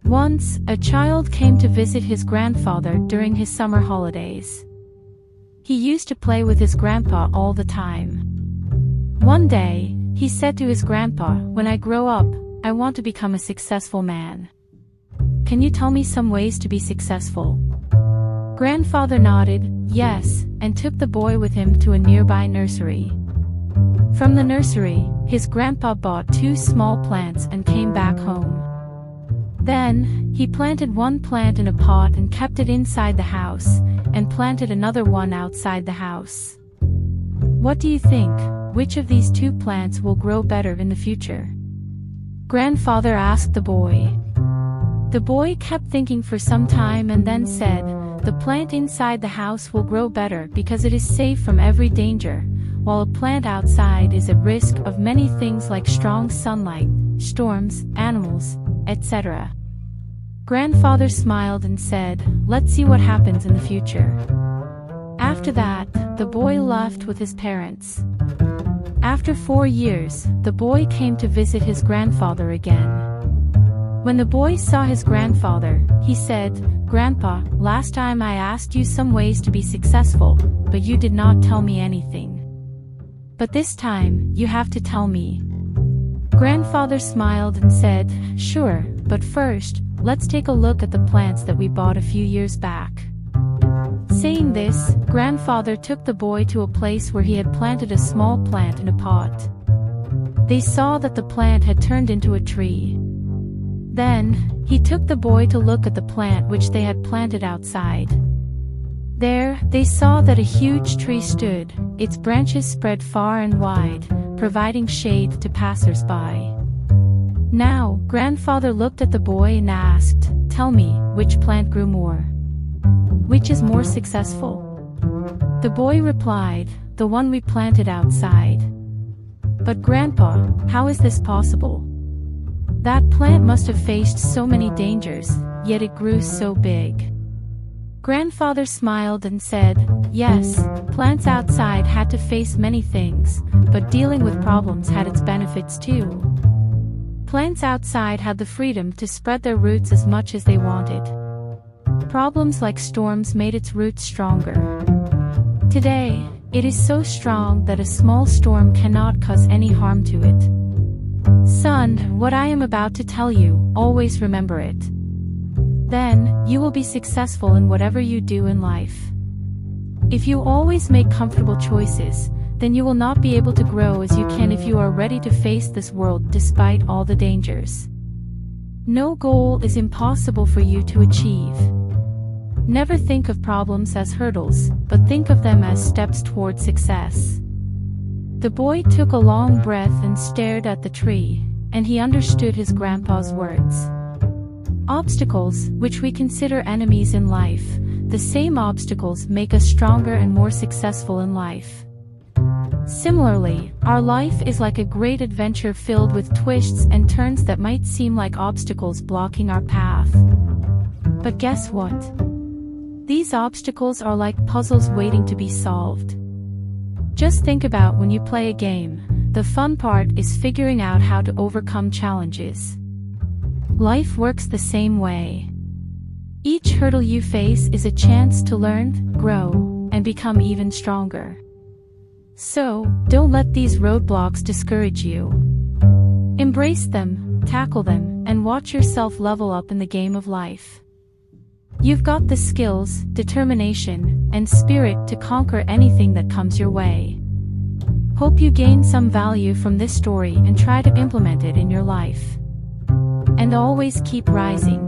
Once, a child came to visit his grandfather during his summer holidays. He used to play with his grandpa all the time. One day, he said to his grandpa, "When I grow up, I want to become a successful man. Can you tell me some ways to be successful?" Grandfather nodded, yes, and took the boy with him to a nearby nursery. From the nursery, his grandpa bought 2 small plants and came back home. Then, he planted one plant in a pot and kept it inside the house, and planted another one outside the house. What do you think? Which of these 2 plants will grow better in the future? Grandfather asked the boy. The boy kept thinking for some time and then said, "The plant inside the house will grow better because it is safe from every danger, while a plant outside is at risk of many things like strong sunlight, storms, animals, etc." Grandfather smiled and said, "Let's see what happens in the future." After that, the boy left with his parents. After 4 years, the boy came to visit his grandfather again. When the boy saw his grandfather, he said, "Grandpa, last time I asked you some ways to be successful, but you did not tell me anything. But this time, you have to tell me." Grandfather smiled and said, "Sure, but first, let's take a look at the plants that we bought a few years back." Saying this, grandfather took the boy to a place where he had planted a small plant in a pot. They saw that the plant had turned into a tree. Then, he took the boy to look at the plant which they had planted outside. There, they saw that a huge tree stood, its branches spread far and wide, providing shade to passers-by. Now, grandfather looked at the boy and asked, "Tell me, which plant grew more? Which is more successful?" The boy replied, "The one we planted outside." "But Grandpa, how is this possible? That plant must have faced so many dangers, yet it grew so big." Grandfather smiled and said, "Yes, plants outside had to face many things, but dealing with problems had its benefits too. Plants outside had the freedom to spread their roots as much as they wanted. Problems like storms made its roots stronger. Today, it is so strong that a small storm cannot cause any harm to it. Son, what I am about to tell you, always remember it. Then, you will be successful in whatever you do in life. If you always make comfortable choices, then you will not be able to grow as you can if you are ready to face this world despite all the dangers. No goal is impossible for you to achieve. Never think of problems as hurdles, but think of them as steps toward success." The boy took a long breath and stared at the tree, and he understood his grandpa's words. Obstacles, which we consider enemies in life, the same obstacles make us stronger and more successful in life. Similarly, our life is like a great adventure filled with twists and turns that might seem like obstacles blocking our path. But guess what? These obstacles are like puzzles waiting to be solved. Just think about when you play a game, the fun part is figuring out how to overcome challenges. Life works the same way. Each hurdle you face is a chance to learn, grow, and become even stronger. So, don't let these roadblocks discourage you. Embrace them, tackle them, and watch yourself level up in the game of life. You've got the skills, determination, and spirit to conquer anything that comes your way. Hope you gain some value from this story and try to implement it in your life. And always keep rising.